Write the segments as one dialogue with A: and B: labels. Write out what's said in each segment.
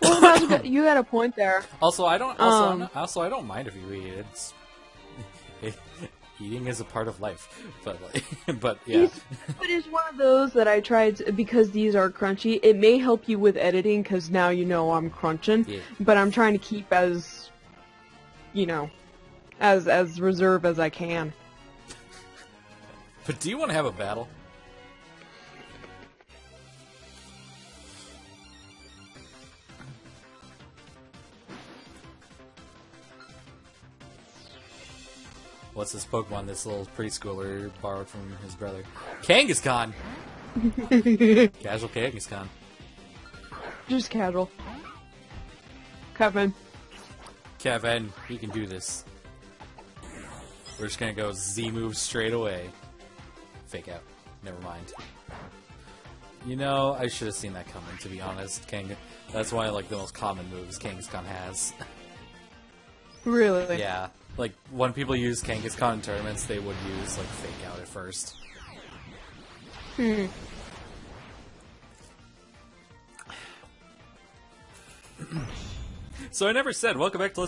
A: Well, you got a point there.
B: Also, I don't. Also, I don't mind if you eat. Eating is a part of life, but but yeah.
A: It's one of those that I tried because these are crunchy. It may help you with editing because now you know I'm crunching, but I'm trying to keep as, as reserve as I can.
B: But do you want to have a battle? What's this Pokemon this little preschooler borrowed from his brother? Kangaskhan! Casual Kangaskhan.
A: Just casual. Kevin,
B: you can do this. We're just gonna go Z-move straight away. Fake out. Never mind. You know, I should have seen that coming, to be honest. That's one of like the most common moves Kangaskhan has.
A: Really?
B: Yeah. Like, when people use Kangaskhan in tournaments, they would use, like, Fake Out at first. So I never said, welcome back to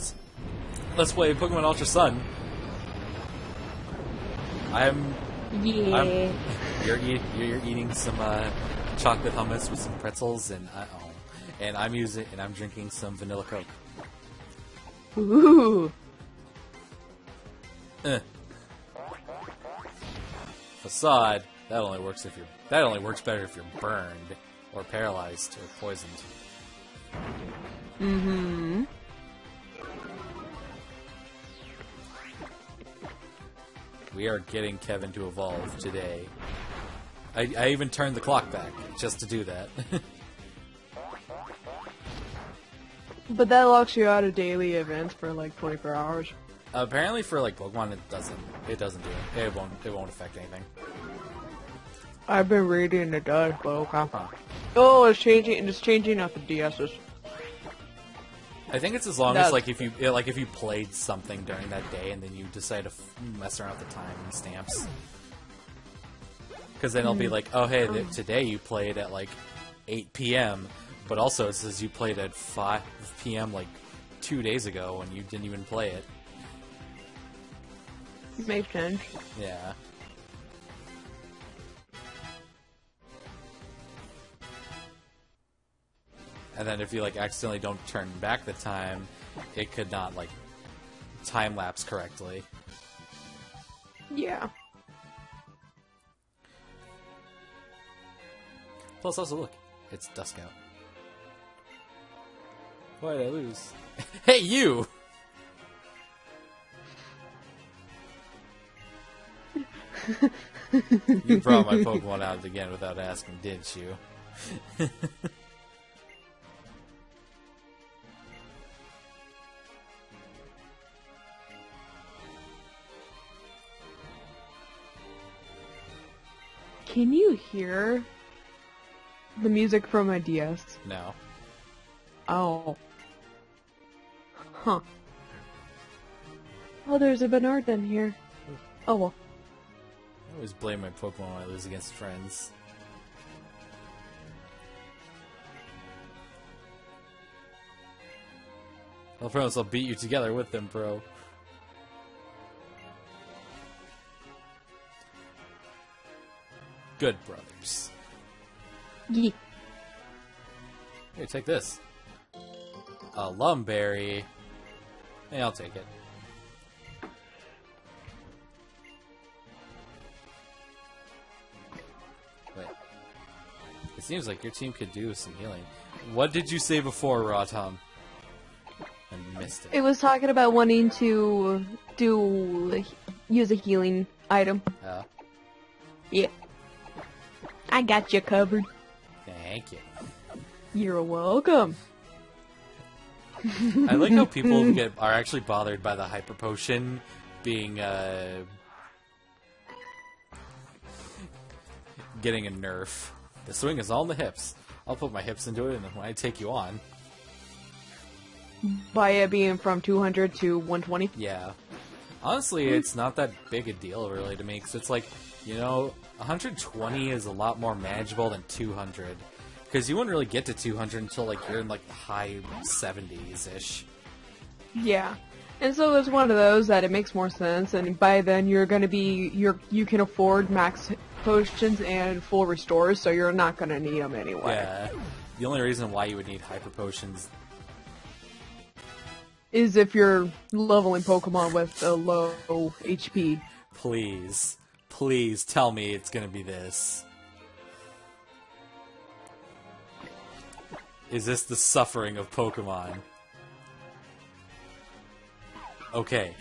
B: Let's Play Pokemon Ultra Sun. You're eating some, chocolate hummus with some pretzels, and I'm drinking some vanilla Coke.
A: Ooh.
B: Facade. That only works better if you're burned or paralyzed or poisoned.
A: Mm-hmm.
B: We are getting Kevin to evolve today. I even turned the clock back just to do that.
A: But that locks you out of daily events for like 24 hours.
B: Apparently, for like Pokemon, it doesn't do it. It won't affect anything.
A: I've been reading it does, but okay. Huh. Oh, it's changing at the DS's.
B: I think it's as long as like if you played something during that day and then you decide to mess around with the time and stamps. Because then it'll be like, oh hey, today you played at like 8 p.m. But also it says you played at 5 p.m. like 2 days ago and you didn't even play it.
A: Makes sense.
B: Yeah. And then if you like accidentally don't turn back the time, it could not like time lapse correctly.
A: Yeah.
B: Plus, also look, it's dusk out. Why did I lose? Hey, you! You brought my Pokemon out again without asking, didn't you?
A: Can you hear the music from my DS?
B: No.
A: Oh. Huh. Oh, there's a Bernard in here. Oh well.
B: I always blame my Pokemon when I lose against friends. I promise I'll beat you together with them, bro. Good brothers.
A: Yeah.
B: Here, take this. A Lumberry. Hey, I'll take it. Wait. It seems like your team could do some healing. What did you say before, Rotom? I missed it.
A: It was talking about wanting to use a healing item.
B: Oh.
A: Yeah. I got you covered.
B: Thank you.
A: You're welcome.
B: I like how people are actually bothered by the Hyper Potion being getting a nerf. The swing is all in the hips. I'll put my hips into it, and then when I take you on,
A: by it being from 200 to 120.
B: Yeah. Honestly, it's not that big a deal really to me, because it's like, 120 is a lot more manageable than 200. Because you wouldn't really get to 200 until like you're in like the high 70s-ish.
A: Yeah. And so it's one of those that it makes more sense, and by then you're gonna be, you can afford max potions and full restores, so you're not gonna need them anyway.
B: Yeah. The only reason why you would need hyper potions
A: is if you're leveling Pokemon with a low HP.
B: Please. Please tell me it's gonna be this. Is this the suffering of Pokemon? Okay.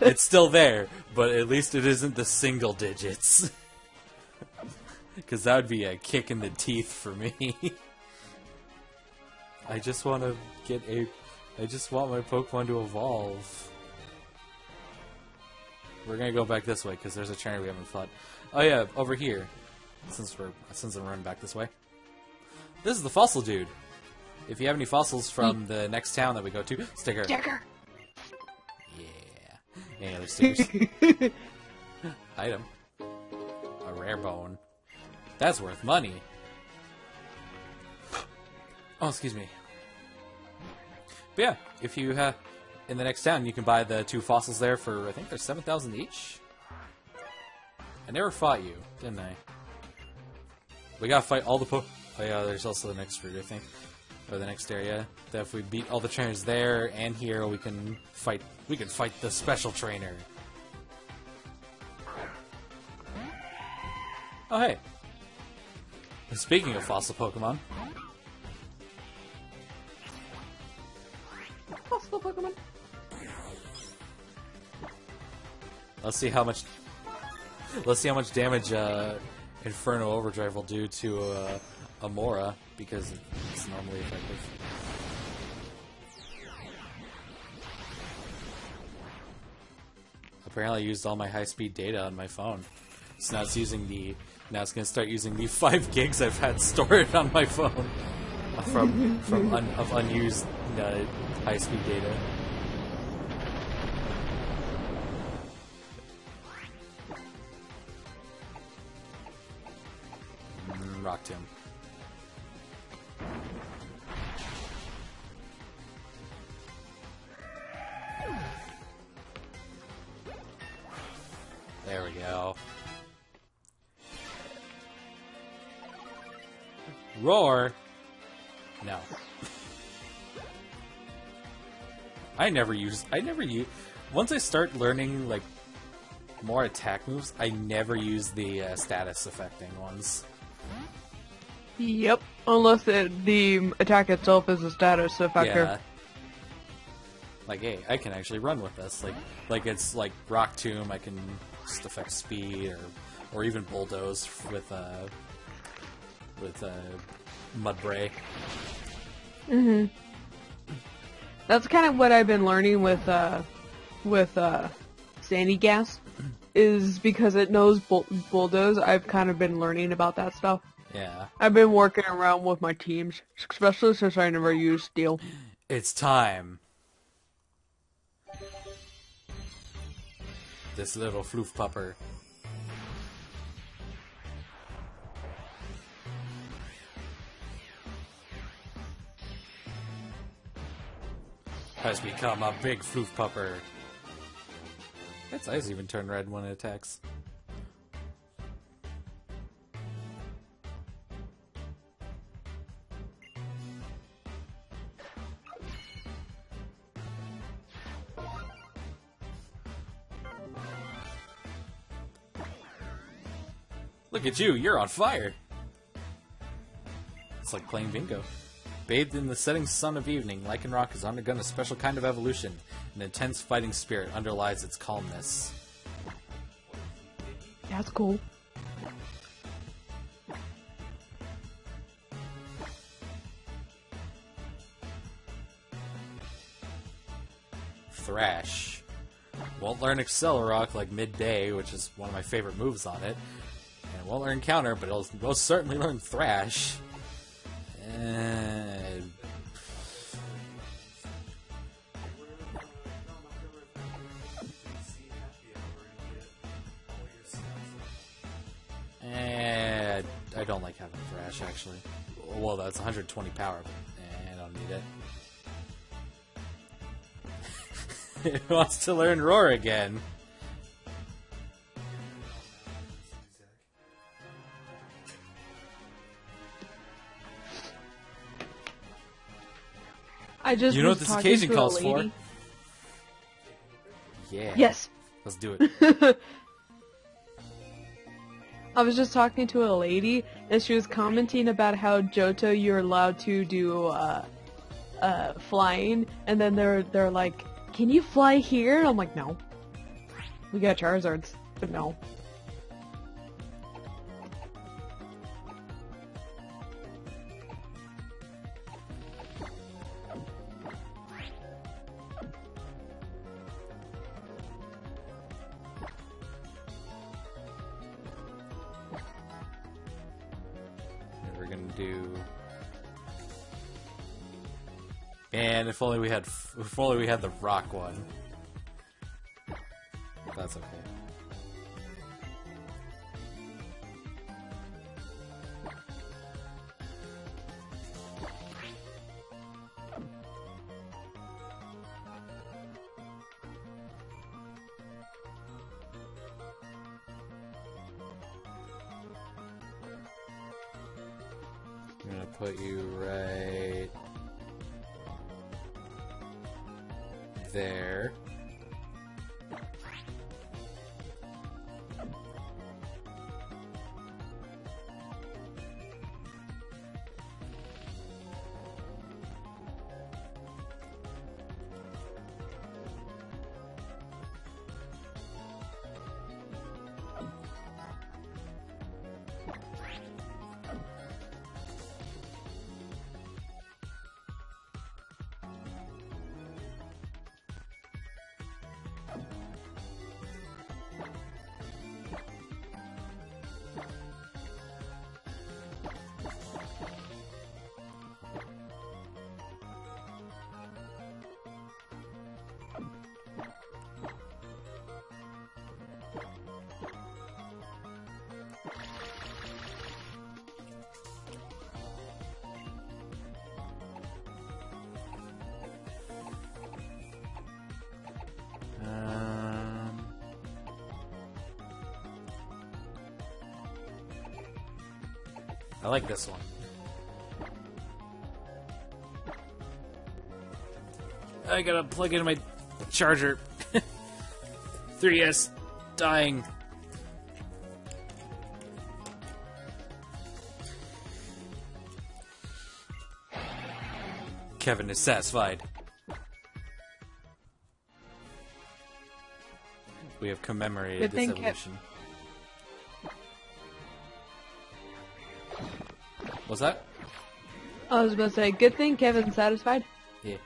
B: It's still there, but at least it isn't the single digits. Because that would be a kick in the teeth for me. I just want to get a... I just want my Pokemon to evolve. We're gonna go back this way, because there's a trainer we haven't fought. Oh yeah, over here. Since I'm running back this way. This is the fossil dude. If you have any fossils from the next town that we go to, sticker.
A: Sticker!
B: Yeah. Any other stickers? Item. A rare bone. That's worth money. Oh, excuse me. But yeah, if you have in the next town, you can buy the 2 fossils there for, I think they're 7,000 each? I never fought you, didn't I? We gotta fight all the Oh yeah, there's also the next route, I think. Or the next area. That if we beat all the trainers there and here, we can fight the special trainer. Oh hey. Speaking of fossil Pokemon.
A: Fossil Pokemon.
B: Let's see how much damage Inferno Overdrive will do to Amora, because it's normally effective. Apparently I used all my high-speed data on my phone. So now it's going to start using the 5 gigs I've had stored on my phone of unused high-speed data. Rock Tomb. There we go. Roar? No. I never use... Once I start learning, like, more attack moves, I never use the status affecting ones.
A: Yep, unless the attack itself is a status effector.
B: Yeah. Like, hey, I can actually run with this. Like it's like Rock Tomb, I can just affect speed, or even Bulldoze with Mudbray.
A: Mm-hmm. That's kind of what I've been learning with Sandy Gas, is because it knows Bulldoze. I've kind of been learning about that stuff.
B: Yeah.
A: I've been working around with my teams, especially since I never used Steel.
B: It's time. This little floof pupper. Has become a big floof pupper. Its eyes even turn red when it attacks. Look at you, you're on fire! It's like playing bingo. Bathed in the setting sun of evening, Lycanroc has undergone a special kind of evolution. An intense fighting spirit underlies its calmness.
A: That's cool.
B: Thrash. Won't learn Accelerock like midday, which is one of my favorite moves on it. And it won't learn Counter, but it'll most certainly learn Thrash. I don't like having Thrash. much, actually. Well, that's 120 power, but I don't need it. It wants to learn Roar again.
A: I just
B: You know
A: was
B: what this
A: talking
B: occasion
A: to a
B: calls for?
A: lady.
B: Yeah.
A: Yes.
B: Let's do it.
A: I was just talking to a lady, and she was commenting about how Johto you're allowed to do flying, and then they're like, "Can you fly here?" And I'm like, "No, we got Charizards, but no."
B: We're gonna do. Man, if only we had the rock one. That's okay. I'm gonna put you right there. I like this one. I gotta plug in my charger. 3S dying. Kevin is satisfied. We have commemorated this evolution. What's that?
A: I was about to say, good thing Kevin's satisfied.
B: Yeah.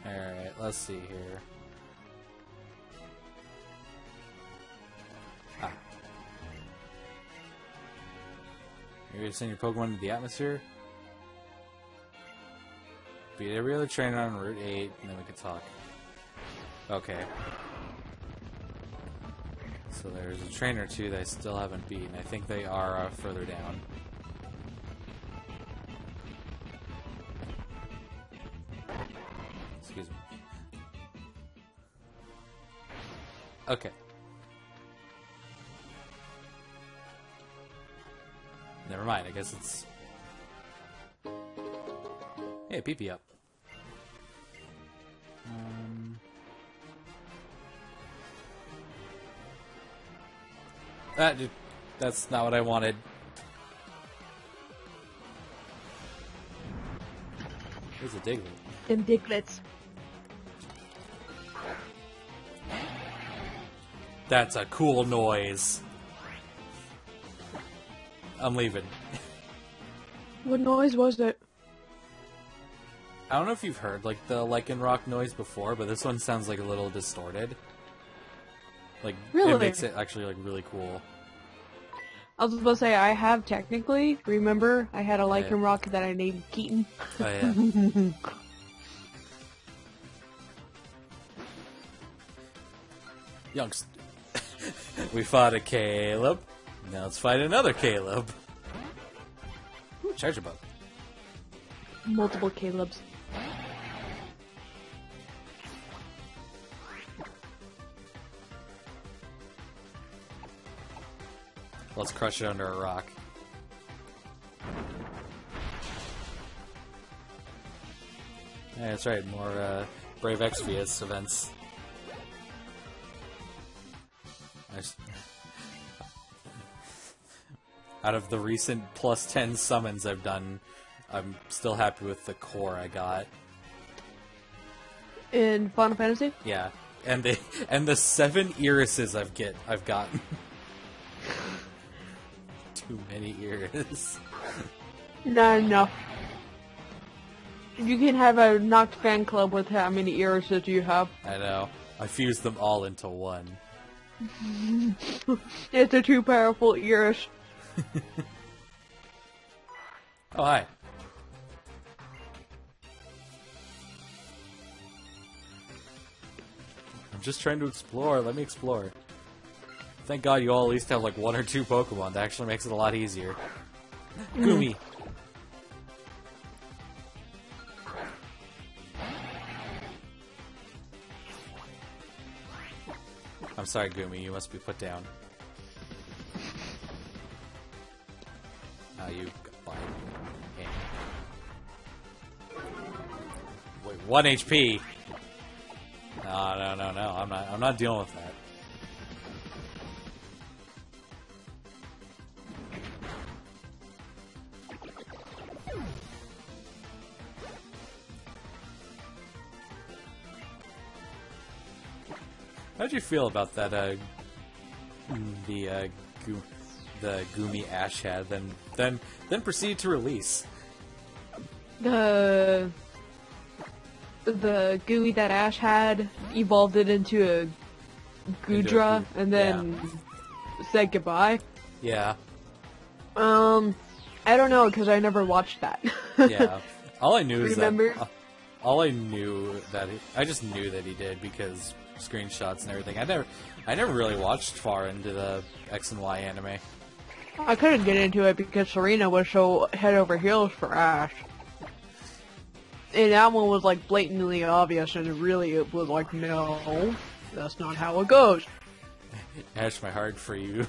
B: Alright, let's see here. Ah. You're gonna send your Pokemon into the atmosphere? Beat every other trainer on Route 8, and then we can talk. Okay. So there's a trainer or two that I still haven't beaten. I think they are further down. Excuse me. Okay. Never mind, I guess it's... Hey, PP up. That's not what I wanted. There's a Diglett.
A: Them Digletts.
B: That's a cool noise. I'm leaving.
A: What noise was it?
B: I don't know if you've heard like the Lycanroc noise before, but this one sounds like a little distorted. Like
A: Really?
B: It makes it actually like really cool.
A: I was about to say, I have technically, remember, I had a Lycanroc that I named Keaton.
B: Oh yeah. Youngst. We fought a Caleb. Now let's fight another Caleb. Ooh, charger bug.
A: Multiple Calebs.
B: Let's crush it under a rock. Yeah, that's right. More Brave Exvius events. Out of the recent plus 10 summons I've done, I'm still happy with the core I got.
A: In Final Fantasy?
B: Yeah, and the 7 irises I've gotten. Too many iris.
A: Not enough. You can have a Noct fan club with how many irises you have.
B: I know. I fused them all into one.
A: It's a too powerful iris.
B: Oh, hi. I'm just trying to explore. Let me explore. Thank God you all at least have like 1 or 2 Pokemon. That actually makes it a lot easier. Gumi. I'm sorry, Gumi. You must be put down. You got Wait, 1 HP. No. I'm not dealing with that. How'd you feel about that? The Gumi Ash had, then proceeded to release.
A: The gooey that Ash had evolved it into a Gudra and then said goodbye.
B: Yeah.
A: I don't know because I never watched that.
B: Yeah. All I knew is
A: Remember?
B: I just knew that he did because screenshots and everything. I never really watched far into the X and Y anime.
A: I couldn't get into it because Serena was so head over heels for Ash. And that one was like blatantly obvious, and it was like, no, that's not how it goes.
B: Ash, my heart for you.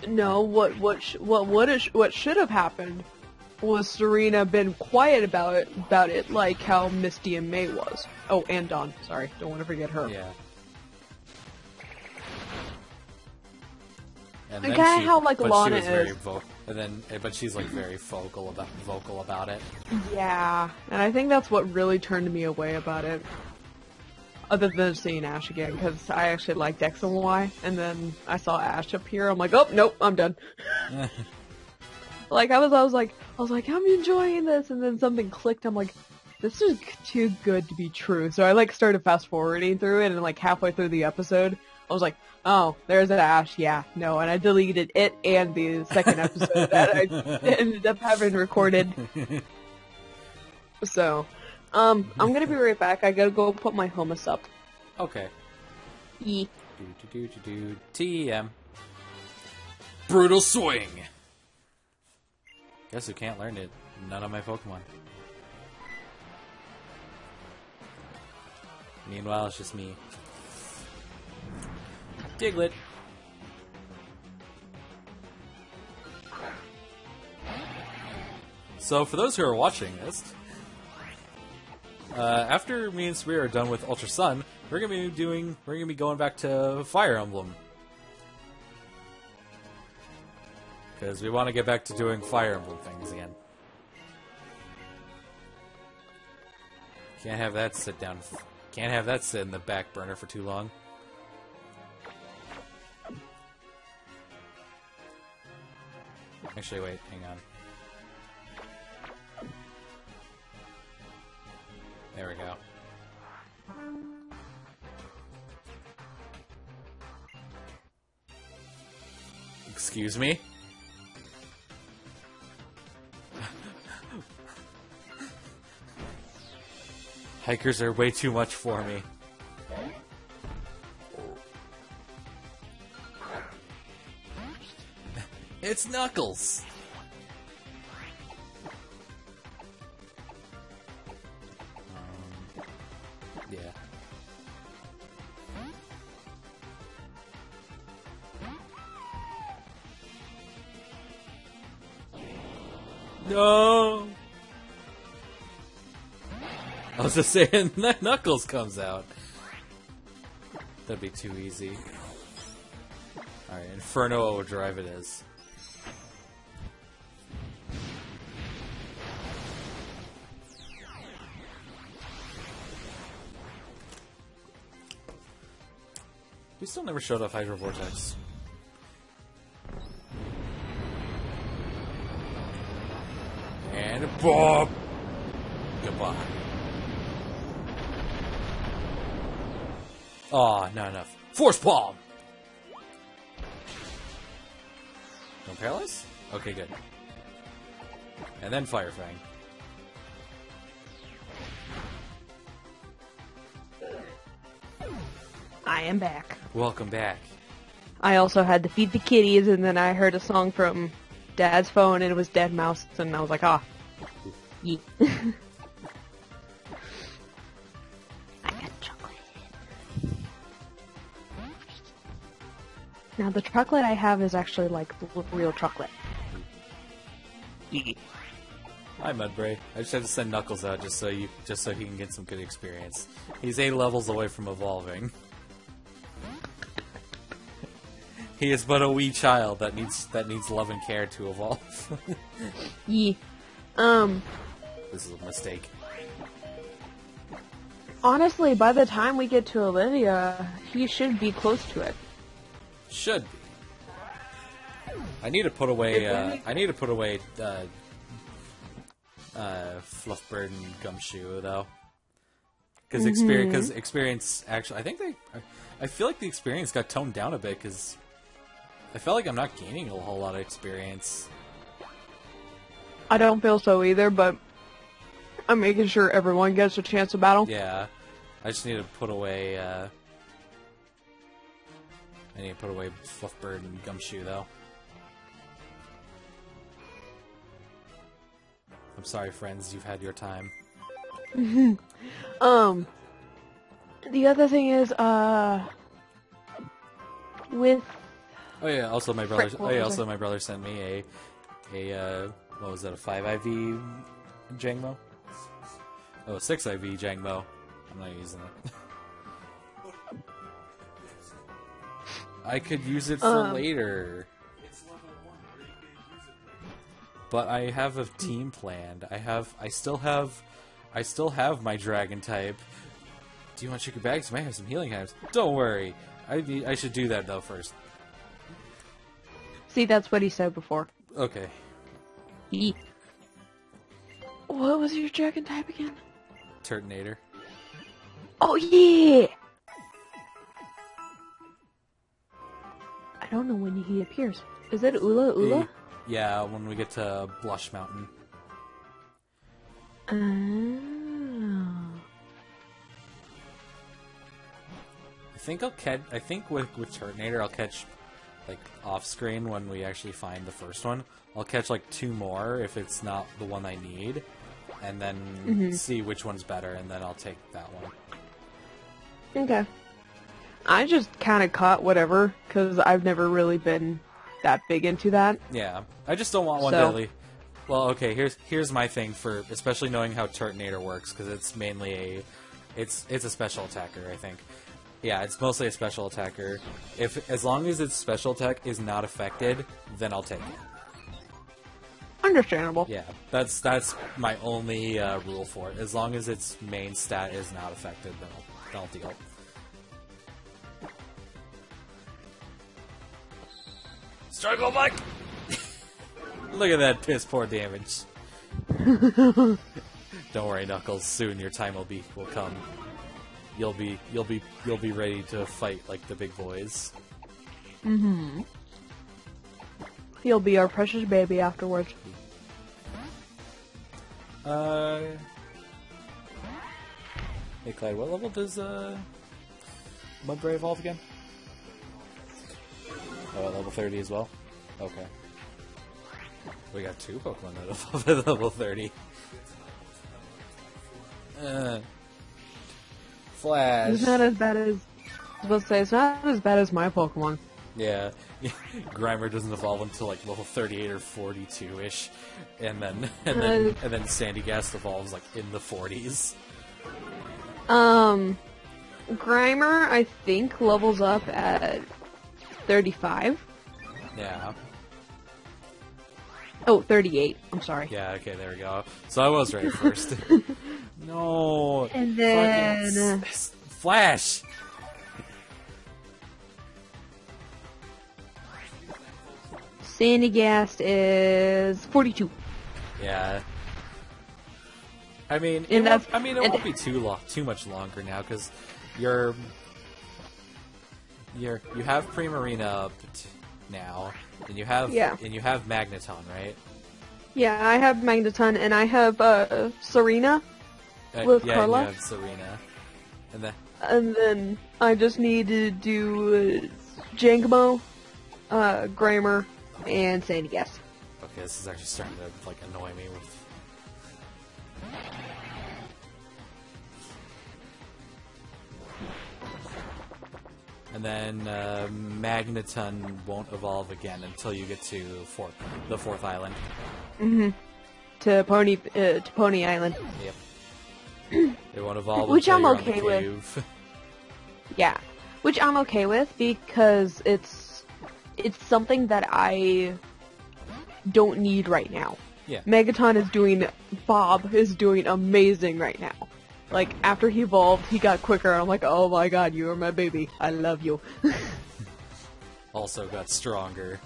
A: No, what should have happened was Serena been quiet about it, like how Misty and May was. Oh, and Dawn. Sorry, don't want to forget her.
B: Yeah. And
A: kind of how like Lana is.
B: But she's like very vocal about it.
A: Yeah, and I think that's what really turned me away about it. Other than seeing Ash again, because I actually liked X and Y, and then I saw Ash appear. I'm like, oh nope, I'm done. Like I was like, I'm enjoying this, and then something clicked. I'm like, this is too good to be true. So I like started fast forwarding through it, and like halfway through the episode, I was like, oh, there's an Ash. Yeah, no, and I deleted it and the second episode that I ended up having recorded. So, I'm gonna be right back. I gotta go put my hummus up.
B: Okay.
A: E.
B: TM. Brutal swing. Guess who can't learn it? None of my Pokemon. Meanwhile, it's just me. Diglett. So, for those who are watching this, after me and Sabrina are done with Ultra Sun, we're gonna be going back to Fire Emblem. Because we want to get back to doing Fire Emblem things again. Can't have that sit down. Can't have that sit in the back burner for too long. Actually, wait, hang on. There we go. Excuse me? Hikers are way too much for me. It's Knuckles! Yeah. No! I was just saying, Knuckles comes out. That'd be too easy. Alright, Inferno Overdrive it is. We still never showed off Hydro Vortex. And Bob! Goodbye. Aw, not enough. Force Palm! No Paralyze? Okay, good. And then Fire Fang.
A: I am back.
B: Welcome back.
A: I also had to feed the kitties, and then I heard a song from Dad's phone, and it was Dead Mouse, and I was like, ah. Yeet. I got chocolate. Now, the chocolate I have is actually, like, real chocolate.
B: Hi, Mudbray. I just had to send Knuckles out just so he can get some good experience. He's 8 levels away from evolving. He is but a wee child that needs love and care to evolve.
A: Yeah.
B: This is a mistake.
A: Honestly, by the time we get to Olivia, he should be close to it.
B: Should be. I need to put away. Fluffbird and Gumshoe though, because experience. Actually, I feel like the experience got toned down a bit because I felt like I'm not gaining a whole lot of experience.
A: I don't feel so either, but I'm making sure everyone gets a chance to battle.
B: Yeah, I just need to put away. I need to put away Fluffbird and Gumshoe though. I'm sorry, friends. You've had your time.
A: The other thing is, with.
B: Oh yeah. Also, my brother. My brother sent me a what was that? A 5 IV Jangmo? Oh, 6 IV Jangmo. I'm not using it. I could use it for later. But I have a team planned. I still have my dragon type. Do you want to check your bags? You might have some healing items. Don't worry. I should do that though first.
A: See, that's what he said before.
B: Okay.
A: What was your dragon type again?
B: Turtonator.
A: Oh yeah! I don't know when he appears. Is it Ula?
B: Yeah, when we get to Blush Mountain.
A: Oh.
B: I think with Turtonator I'll catch like off screen when we actually find the first one. I'll catch like 2 more if it's not the one I need, and then see which one's better, and then I'll take that one.
A: Okay. I just kind of caught whatever, because I've never really been that big into that.
B: Yeah, I just don't want one deadly. Well, okay, here's my thing for especially knowing how Turtonator works, because it's mainly it's a special attacker, I think. Yeah, it's mostly a special attacker. As long as its special attack is not affected, then I'll take it.
A: Understandable.
B: Yeah, that's my only rule for it. As long as its main stat is not affected, then I'll deal. Struggle Mike! Look at that piss poor damage. Don't worry, Knuckles. Soon your time will come. You'll be ready to fight like the big boys.
A: Mm-hmm. He'll be our precious baby afterwards.
B: Hey Clyde, what level does Mudbray evolve again? Oh, level 30 as well? Okay. We got 2 Pokemon that evolve at level 30. Flash.
A: It's not as bad as... I was supposed to say, it's not as bad as my Pokemon.
B: Yeah. Grimer doesn't evolve until like level 38 or 42-ish. And then Sandygast evolves like in the 40s.
A: Grimer, I think, levels up at 35.
B: Yeah.
A: Oh, 38. I'm sorry.
B: Yeah, okay, there we go. So I was right at first. No.
A: And then...
B: Flash!
A: Sandygast is 42.
B: Yeah. I mean,
A: And
B: it won't be too much longer now, because you have Primarina up now, and you have Magneton, right?
A: Yeah, I have Magneton, and I have Serena with Carla.
B: And you have Serena.
A: And then I just need to do Jangmo, Grimer, and Sandygast.
B: Okay, this is actually starting to like annoy me with... And then Magneton won't evolve again until you get to the 4th island.
A: Mm-hmm. To Pony Island.
B: Yep. It won't evolve
A: Which
B: until
A: I'm
B: you're
A: okay
B: on the cave.
A: Yeah. Which I'm okay with because it's something that I don't need right now.
B: Yeah.
A: Bob is doing amazing right now. Like, after he evolved, he got quicker, and I'm like, oh my god, you are my baby. I love you.
B: Also got stronger.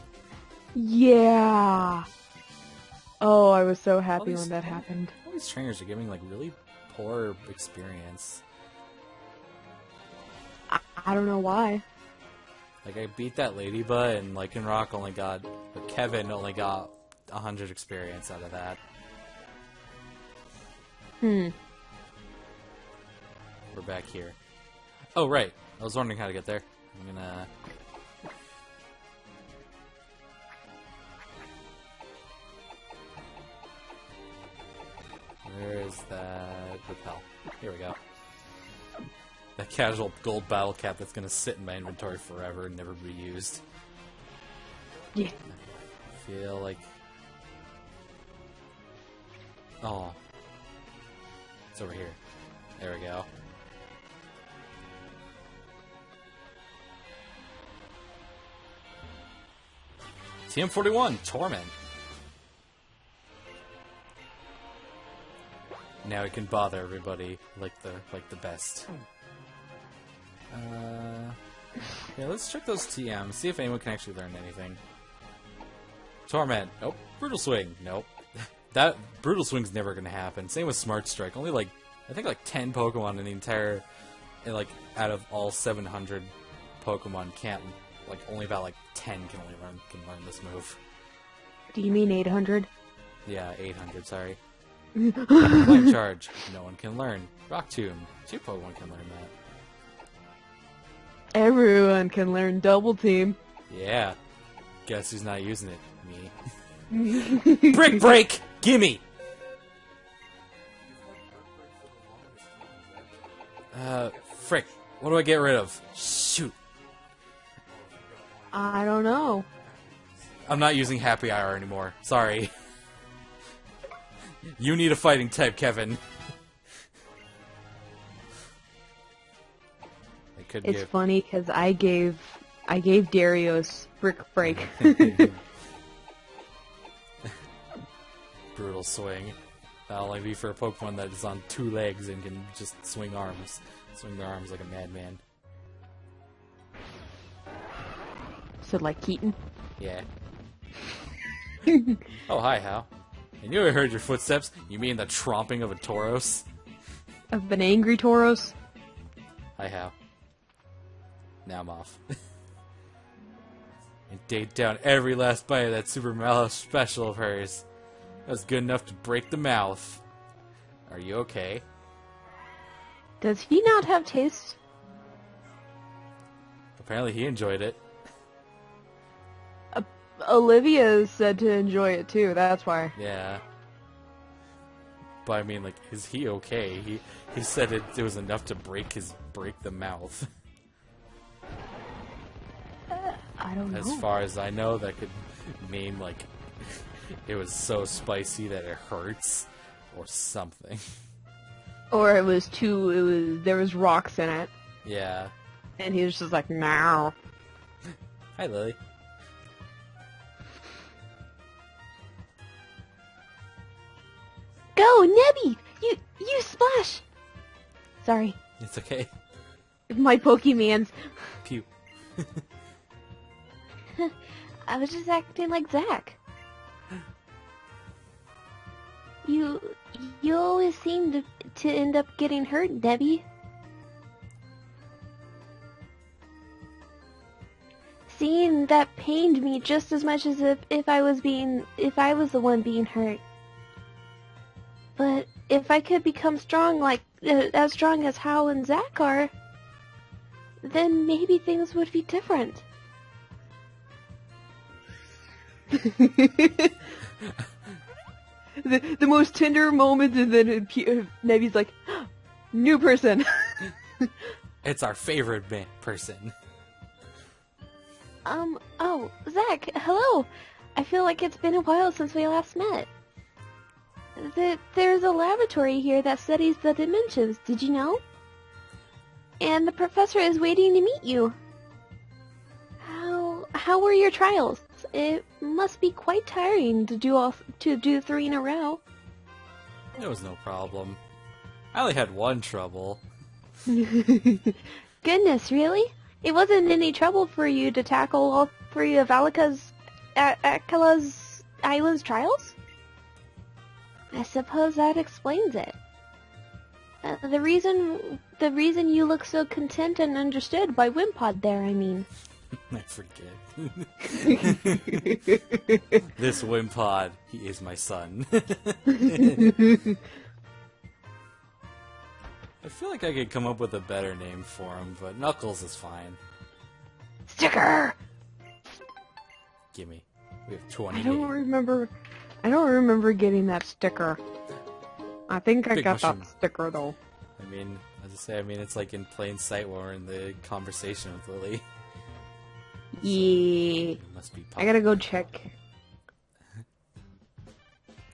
A: Yeah. Oh, I was so happy when that happened.
B: All these trainers are giving, like, really poor experience.
A: I don't know why.
B: Like, I beat that Ladybug, and Lycanroc Kevin only got 100 experience out of that. We're back here. Oh, right. I was wondering how to get there. I'm gonna... Where is that repel? Here we go. That casual gold battle cap that's gonna sit in my inventory forever and never be used.
A: Yeah.
B: I feel like... Oh. It's over here. There we go. TM41, Torment. Now we can bother everybody like the best. Yeah, let's check those TMs, see if anyone can actually learn anything. Torment. Nope. Brutal Swing. Nope. That Brutal Swing's never gonna happen. Same with Smart Strike. Only I think 10 Pokemon in the entire, out of all 700 Pokemon can't, only about 10 can learn this move.
A: Do you mean 800?
B: Yeah, 800. Sorry. Flame Charge. No one can learn. Rock Tomb. 2 Pokemon can learn that.
A: Everyone can learn Double Team.
B: Yeah. Guess who's not using it? Me. Brick Break! Gimme! Frick. What do I get rid of? Shoot.
A: I don't know.
B: I'm not using Happy Hour anymore. Sorry. You need a fighting type, Kevin.
A: It's funny because I gave Darius Brick Break.
B: Brutal Swing. That'll only be for a Pokemon that is on 2 legs and can just swing their arms like a madman.
A: So like Keaton?
B: Yeah. Oh, hi, Hal. And you heard your footsteps? You mean the tromping of a Tauros?
A: Of an angry Tauros?
B: Hi, Hal. Now I'm off. And date down every last bite of that Super Mallow special of hers. That was good enough to break the mouth. Are you okay?
A: Does he not have taste?
B: Apparently he enjoyed it.
A: Olivia said to enjoy it too, that's why.
B: Yeah. But I mean, like, is he okay? He said it was enough to break the mouth.
A: I don't know.
B: As far as I know, that could mean, like, it was so spicy that it hurts, or something.
A: Or there was rocks in it.
B: Yeah.
A: And he was just like, no.
B: Hi, Lily.
A: Go, Nebby! You splash! Sorry.
B: It's okay.
A: My Pokemans.
B: Pew.
A: I was just acting like Zach. You always seem to end up getting hurt, Debbie. Seeing that pained me just as much as if I was the one being hurt. But if I could become strong as strong as Hal and Zach are, then maybe things would be different. the most tender moment, and then Nebby's like, new person.
B: It's our favorite person.
A: Oh, Zach, hello. I feel like it's been a while since we last met. There's a laboratory here that studies the dimensions, did you know? And the professor is waiting to meet you. How were your trials? It must be quite tiring to do 3 in a row.
B: It was no problem. I only had one trouble.
A: Goodness, really? It wasn't any trouble for you to tackle all 3 of Akala's island's trials? I suppose that explains it. The reason you look so content and understood by Wimpod there, I mean.
B: I forget. This Wimpod, he is my son. I feel like I could come up with a better name for him, but Knuckles is fine.
A: Sticker!
B: Gimme. We have 20
A: I don't remember getting that sticker. I think I
B: Big
A: got
B: mushroom.
A: that sticker though.
B: I mean, as I say, it's like in plain sight when we're in the conversation with Lily.
A: Yeah.
B: It must be
A: I gotta go check.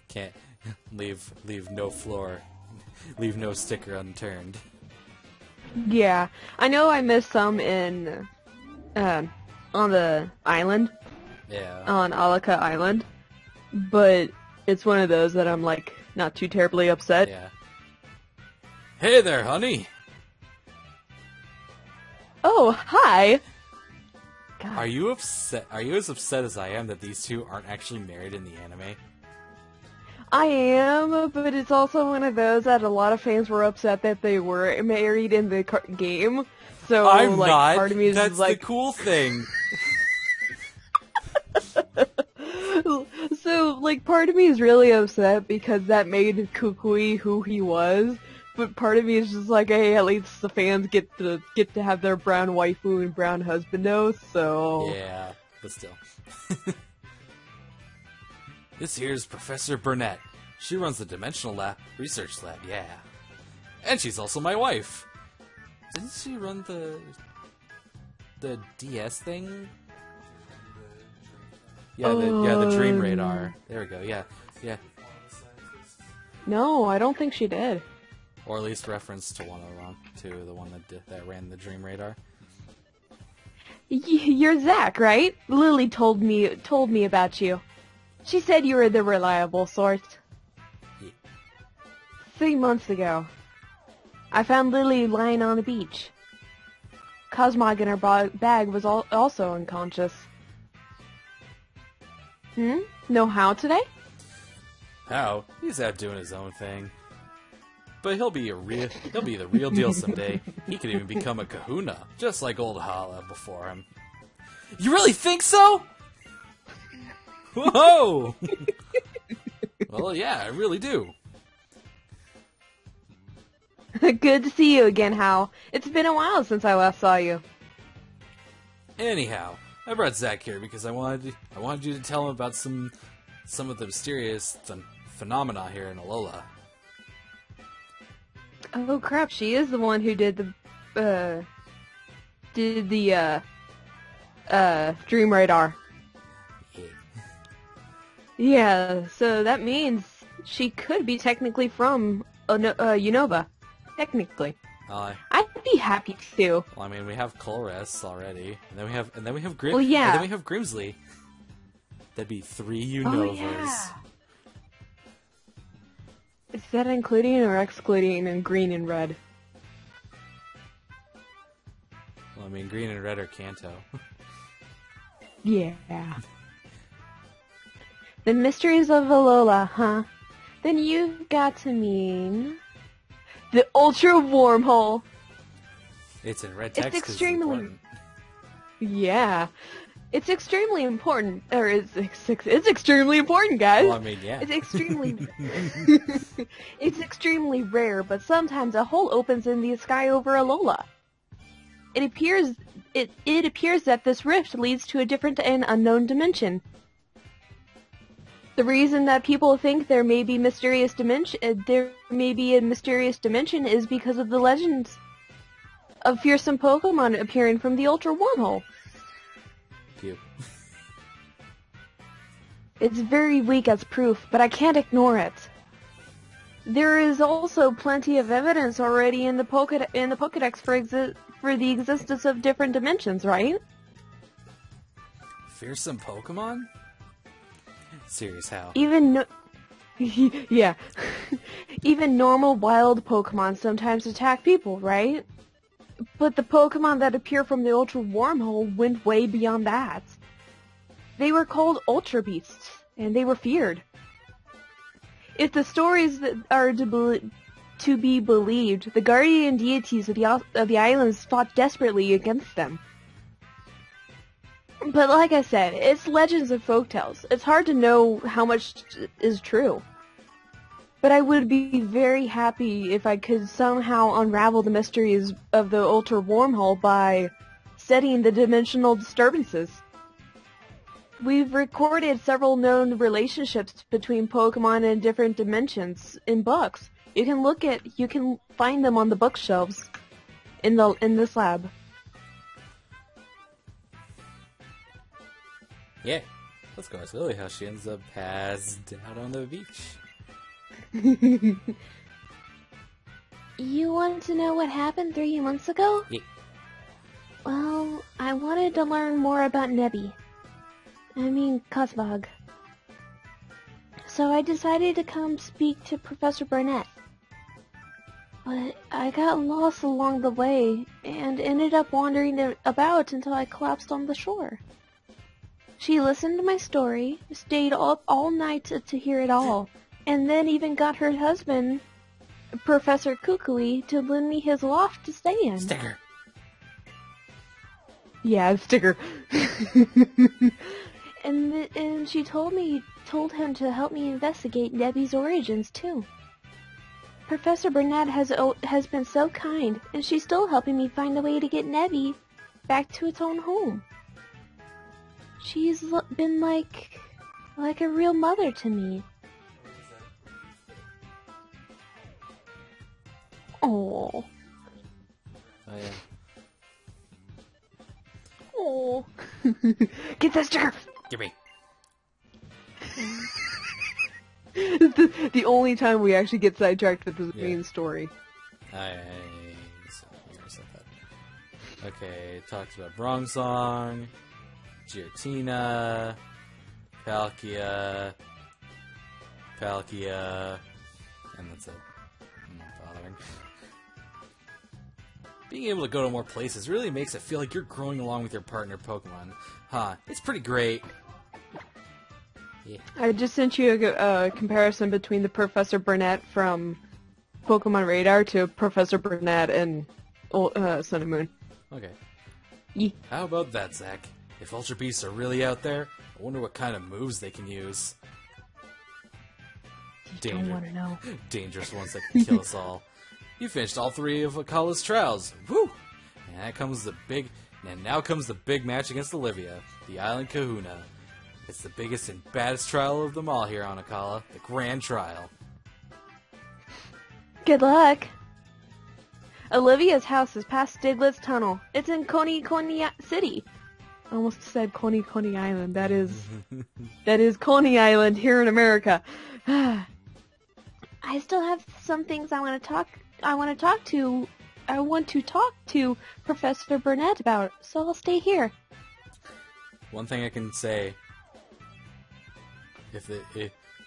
B: Can't leave no floor, leave no sticker unturned.
A: Yeah. I know I missed some on the island.
B: Yeah.
A: On Alaka Island. But it's one of those that I'm like not too terribly upset.
B: Yeah. Hey there, honey.
A: Oh, hi. God.
B: Are you upset? Are you as upset as I am that these two aren't actually married in the anime?
A: I am, but it's also one of those that a lot of fans were upset that they were married in the game. So,
B: I'm
A: like,
B: not.
A: part of me is
B: That's
A: like,
B: the cool thing.
A: So, like, part of me is really upset because that made Kukui who he was, but part of me is just like, hey, at least the fans get to have their brown waifu and brown husbando, so...
B: Yeah, but still. This here's Professor Burnet. She runs the Dimensional Research Lab, yeah. And she's also my wife. Didn't she run the DS thing? Yeah, the Dream Radar. There we go. Yeah.
A: No, I don't think she did.
B: Or at least reference to one of them, to the one that ran the Dream Radar.
A: You're Zach, right? Lily told me about you. She said you were the reliable sort.
B: Yeah.
A: 3 months ago, I found Lily lying on the beach. Cosmog in her bag was also unconscious. No how today?
B: How? He's out doing his own thing. But he'll be the real deal someday. He could even become a kahuna, just like old Hala before him. You really think so? Whoa! Well, yeah, I really do.
A: Good to see you again, Hal. It's been a while since I last saw you.
B: Anyhow, I brought Zach here because I wanted you to tell him about some of the mysterious phenomena here in Alola.
A: Oh crap! She is the one who did the Dream Radar. Yeah, so that means she could be technically from Unova. Technically. I'd be happy to.
B: Well, I mean, we have Colress already, and then we have
A: Well, yeah.
B: and then we have Grimsley. That'd be 3 Unovas.
A: Oh, yeah. Is that including or excluding in green and red?
B: Well, I mean, green and red are Kanto.
A: Yeah. The mysteries of Alola, huh? Then you've got to mean the Ultra Wormhole.
B: It's in red text.
A: It's extremely.
B: It's important.
A: Yeah. It's extremely important, or it's extremely important, guys.
B: Well, I mean, yeah.
A: It's extremely, it's extremely rare, but sometimes a hole opens in the sky over Alola. It appears that this rift leads to a different and unknown dimension. The reason that people think there may be a mysterious dimension is because of the legends of fearsome Pokemon appearing from the Ultra Wormhole.
B: Cute.
A: It's very weak as proof, but I can't ignore it. There is also plenty of evidence already in the Pokédex for the existence of different dimensions, right?
B: Fearsome Pokemon? Serious how?
A: Yeah. Even normal wild Pokemon sometimes attack people, right? But the Pokemon that appear from the Ultra Wormhole went way beyond that. They were called Ultra Beasts, and they were feared. If the stories that are to be believed, the guardian deities of the islands fought desperately against them. But like I said, it's legends and folktales. It's hard to know how much is true. But I would be very happy if I could somehow unravel the mysteries of the Ultra Wormhole by studying the dimensional disturbances. We've recorded several known relationships between Pokemon in different dimensions in books. You can find them on the bookshelves in this lab.
B: Yeah, let's go ask Lily how she ends up passed out on the beach.
C: You want to know what happened 3 months ago?
B: Yeah.
C: Well, I wanted to learn more about Cosmog. So I decided to come speak to Professor Burnet. But I got lost along the way and ended up wandering about until I collapsed on the shore. She listened to my story, stayed up all night to hear it all, and then even got her husband, Professor Kukui, to lend me his loft to stay in.
B: Sticker.
A: Yeah, sticker.
C: And she told him to help me investigate Nebby's origins too. Professor Burnet has been so kind, and she's still helping me find a way to get Nebby back to its own home. She's been like a real mother to me. Oh.
B: Oh yeah.
A: Oh. Get that sticker!
B: Give me.
A: The only time we actually get sidetracked with the main story.
B: Okay, talks about Bronzong, Giratina, Palkia, and that's it. I'm not bothering. Being able to go to more places really makes it feel like you're growing along with your partner Pokemon. Huh, it's pretty great. Yeah.
A: I just sent you a comparison between the Professor Burnet from Pokemon Radar to Professor Burnet in Sun and Moon.
B: Okay.
A: Yeah.
B: How about that, Zach? If Ultra Beasts are really out there, I wonder what kind of moves they can use.
A: Don't want to know.
B: Dangerous ones that can kill us all. You finished all 3 of Akala's trials. Woo! And that comes the big... And now comes the big match against Olivia, the Island Kahuna. It's the biggest and baddest trial of them all here on Akala, the Grand Trial.
C: Good luck. Olivia's house is past Diglett's tunnel. It's in Coney City.
A: I almost said Coney Island. That is Coney Island here in America.
C: I still have some things I want to talk to Professor Burnet about, so I'll stay here.
B: One thing I can say,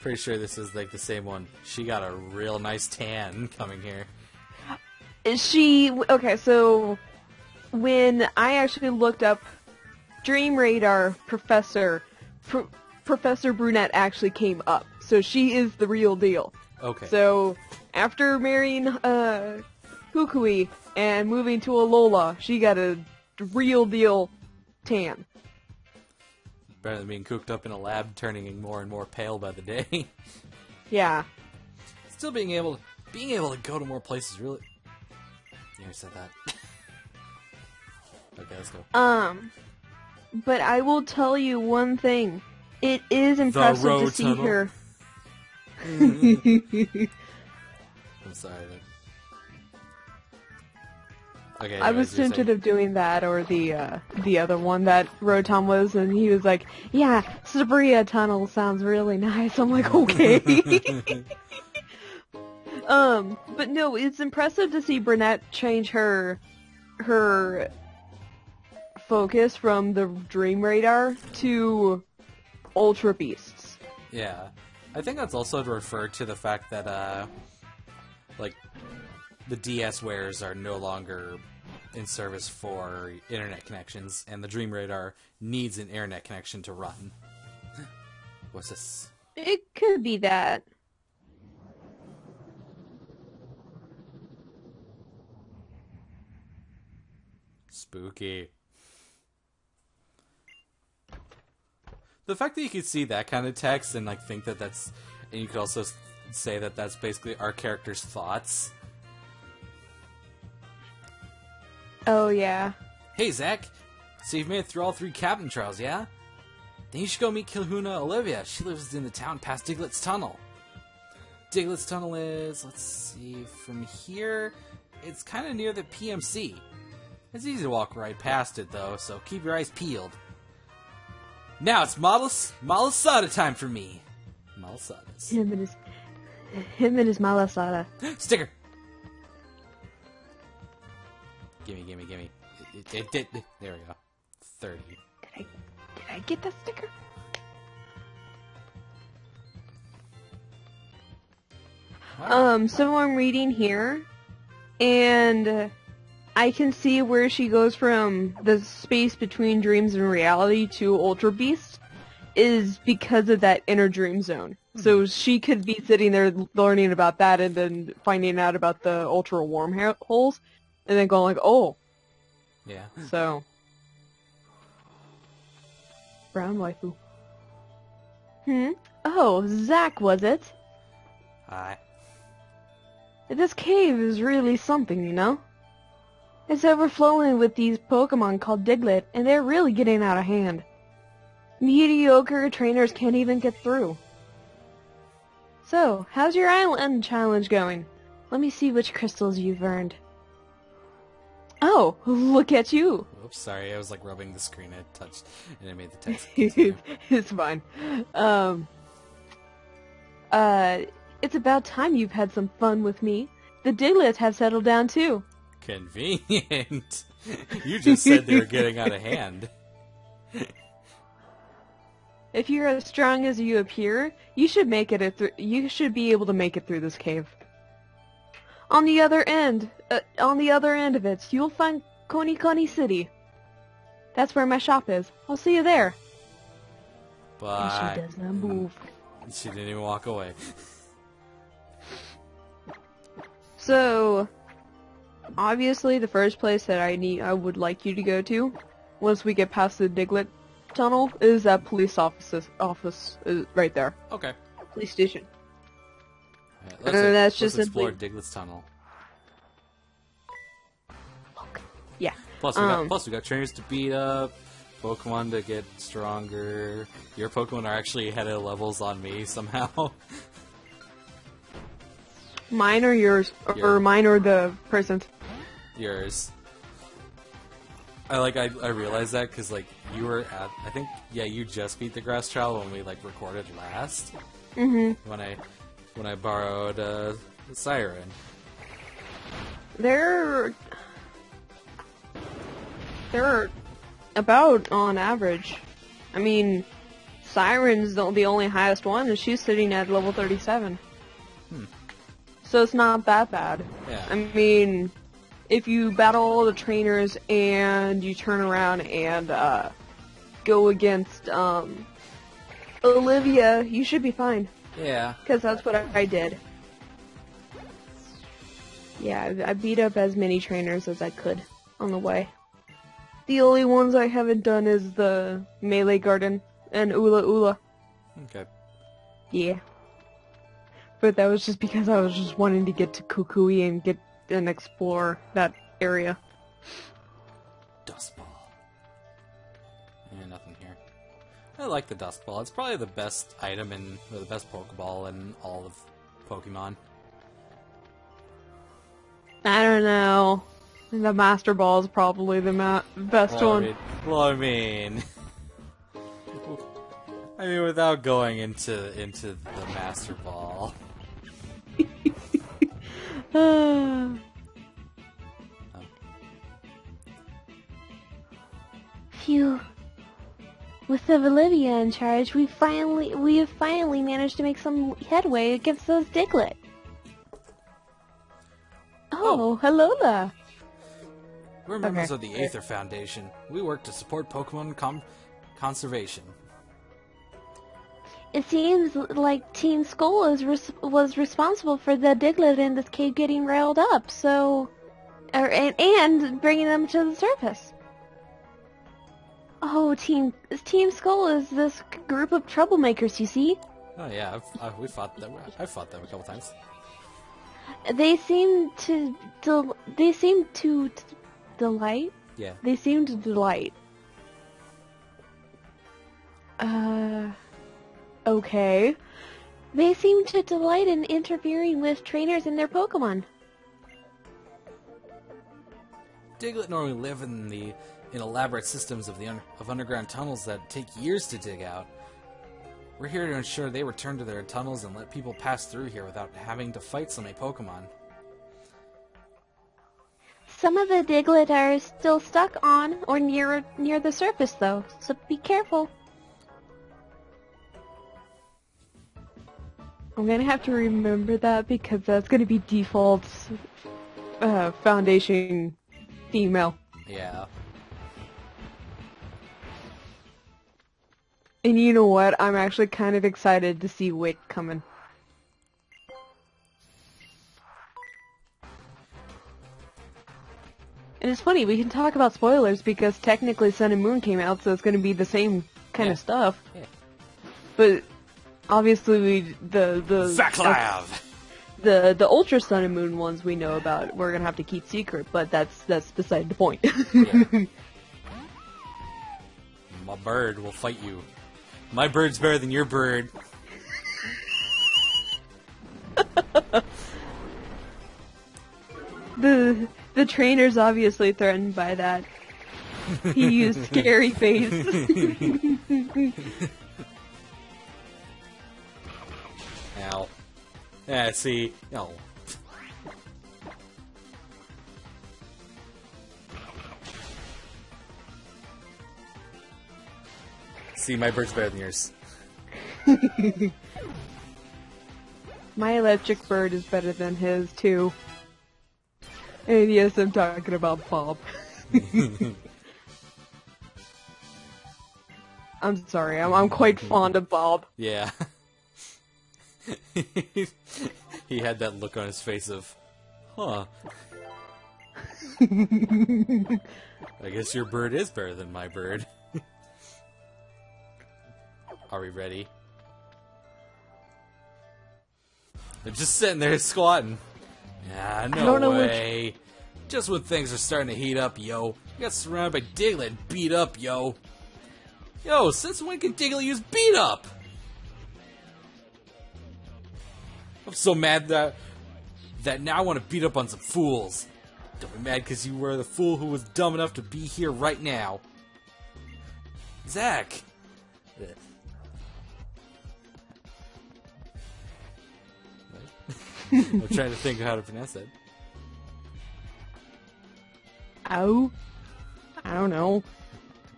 B: pretty sure this is like the same one. She got a real nice tan coming here.
A: Okay, so when I actually looked up Dream Radar Professor Brunette actually came up. So she is the real deal.
B: Okay.
A: So after marrying Kukui and moving to Alola, she got a real deal tan.
B: Better than being cooped up in a lab, turning more and more pale by the day.
A: Yeah.
B: Still being able to go to more places, really. You already said that. Okay, let's go.
A: But I will tell you one thing. It is impressive to see her.
B: I'm sorry. Okay,
A: I was tempted of doing that or the other one that Rotom was, and he was like, "Yeah, Sabria Tunnel sounds really nice." I'm like, "Okay." But no, it's impressive to see Burnet change her focus from the Dream Radar to Ultra Beasts.
B: Yeah. I think that's also to refer to the fact that, like, the DS wares are no longer in service for internet connections, and the Dream Radar needs an internet connection to run. What's this?
C: It could be that.
B: Spooky. The fact that you could see that kind of text and like think that that's, and you could also say that that's basically our character's thoughts.
A: Oh yeah.
B: Hey Zach, so you've made it through all 3 captain trials, yeah? Then you should go meet Kahuna Olivia. She lives in the town past Diglett's Tunnel. Diglett's Tunnel is, let's see, from here, it's kind of near the PMC. It's easy to walk right past it, though, so keep your eyes peeled. Now it's Malasada time for me. Malasadas.
A: Him and his Malasada.
B: Sticker! Gimme. There we go. 30.
A: Did I get that sticker?
B: Wow.
A: So I'm reading here, and I can see where she goes from the space between dreams and reality to Ultra Beast is because of that inner dream zone. So she could be sitting there learning about that and then finding out about the ultra wormholes and then going like, oh.
B: Yeah.
A: So. Brown waifu. Oh, Zach, was it?
B: Hi.
A: This cave is really something, you know? It's overflowing with these Pokemon called Diglett, and they're really getting out of hand. Mediocre trainers can't even get through. So, how's your island challenge going? Let me see which crystals you've earned. Oh, look at you!
B: Oops, sorry, I was like rubbing the screen I touched, and I made the text continue.
A: It's fine. It's about time you've had some fun with me. The Diglett have settled down too.
B: Convenient. You just said they were getting out of hand.
A: If you're as strong as you appear, you should you should be able to make it through this cave. On the other end of it, you'll find Coney City. That's where my shop is. I'll see you there.
B: Bye.
A: And she does not move.
B: She didn't even walk away.
A: So, obviously, the first place that I would like you to go to, once we get past the Diglett tunnel, is that police office is right there.
B: Okay.
A: Police station.
B: Right,
A: that's
B: let's
A: just
B: explore
A: simply...
B: Diglett's Tunnel.
A: Okay. Yeah.
B: Plus we got trainers to beat up, Pokemon to get stronger. Your Pokemon are actually ahead of levels on me somehow.
A: Mine or yours? Or mine or the person's?
B: Yours. I realized that because like you were at, I think, yeah, you just beat the grass child when we like recorded last.
A: Mm-hmm.
B: When I borrowed Siren.
A: They're about on average. I mean, Siren's the only highest one, and she's sitting at level 37. So it's not that bad.
B: Yeah.
A: I mean, if you battle all the trainers and you turn around and go against Olivia, you should be fine.
B: Yeah.
A: Because that's what I did. Yeah, I beat up as many trainers as I could on the way. The only ones I haven't done is the Melee Garden and Ula Ula.
B: Okay.
A: Yeah. But that was just because I was just wanting to get to Kukui and explore that area.
B: Dust Ball. Yeah, nothing here. I like the Dust Ball. It's probably the best item or the best Pokeball in all of Pokemon.
A: I don't know. The Master Ball is probably the best one.
B: I mean, without going into the Master Ball.
C: Phew. With Olivia in charge, we have finally managed to make some headway against those Diglett. Oh, hello there.
B: We're members of the Aether Foundation. We work to support Pokemon conservation.
C: It seems like Team Skull was responsible for the Diglett in this cave getting riled up, and bringing them to the surface. Oh, Team Skull is this group of troublemakers, you see?
B: Oh yeah, I've fought them a couple times.
C: They seem to delight.
B: Yeah.
C: They seem to delight.
A: Okay.
C: They seem to delight in interfering with trainers and their Pokemon.
B: Diglett normally live in elaborate systems of underground tunnels that take years to dig out. We're here to ensure they return to their tunnels and let people pass through here without having to fight so many Pokemon.
C: Some of the Diglett are still stuck on or near the surface, though, so be careful.
A: I'm gonna have to remember that because that's gonna be default Foundation female.
B: Yeah.
A: And you know what? I'm actually kind of excited to see Wick coming. And it's funny, we can talk about spoilers because technically Sun and Moon came out, so it's going to be the same kind of stuff.
B: Yeah.
A: But obviously the
B: Zaclav!
A: The Ultra Sun and Moon ones we know about, we're going to have to keep secret, but that's beside the point.
B: Yeah. My bird will fight you. My bird's better than your bird.
A: The trainer's obviously threatened by that. He used scary face.
B: Ow. Yeah, see? No. See, my bird's better than yours.
A: My electric bird is better than his, too. And yes, I'm talking about Bob. I'm sorry, I'm quite fond of Bob.
B: Yeah. He had that look on his face of, huh. I guess your bird is better than my bird. Are we ready? They're just sitting there squatting. Yeah, no way. Just when things are starting to heat up, yo. I got surrounded by Diglett and beat up, yo. Yo, since when can Diglett use beat up? I'm so mad that now I want to beat up on some fools. Don't be mad because you were the fool who was dumb enough to be here right now. Zach! I'm trying to think of how to pronounce that.
A: Ow. I don't know.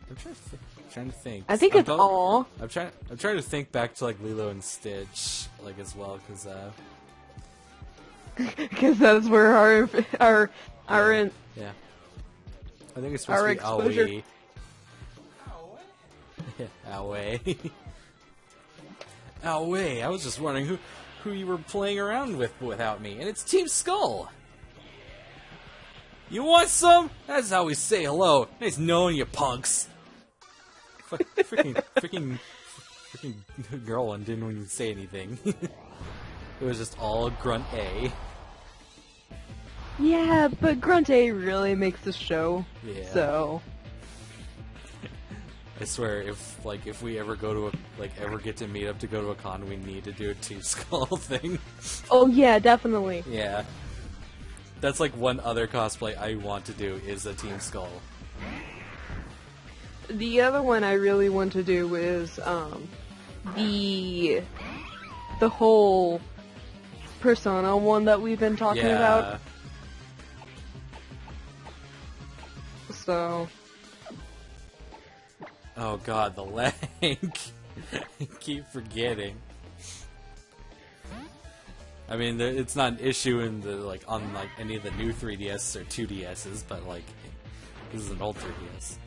B: I'm trying to think.
A: I think it's all.
B: I'm trying to think back to like Lilo and Stitch, like as well, because
A: that's where our
B: yeah. I think it's supposed to be
A: exposure.
B: Aoi. Aoi. Aoi. I was just wondering who you were playing around with without me, and it's Team Skull. You want some? That's how we say hello. Nice knowing you, punks. Freaking girl one didn't even say anything. It was just all grunt A.
A: Yeah, but Grunt A really makes the show.
B: Yeah.
A: So.
B: I swear, if we ever go to ever get to meet up to go to a con, we need to do a Team Skull thing.
A: Oh yeah, definitely.
B: Yeah. That's like one other cosplay I want to do is a Team Skull.
A: The other one I really want to do is the whole Persona one that we've been talking about. So.
B: Oh god, the leg. I keep forgetting. I mean, it's not an issue in the on any of the new 3DS or 2DSs, but this is an old 3DS.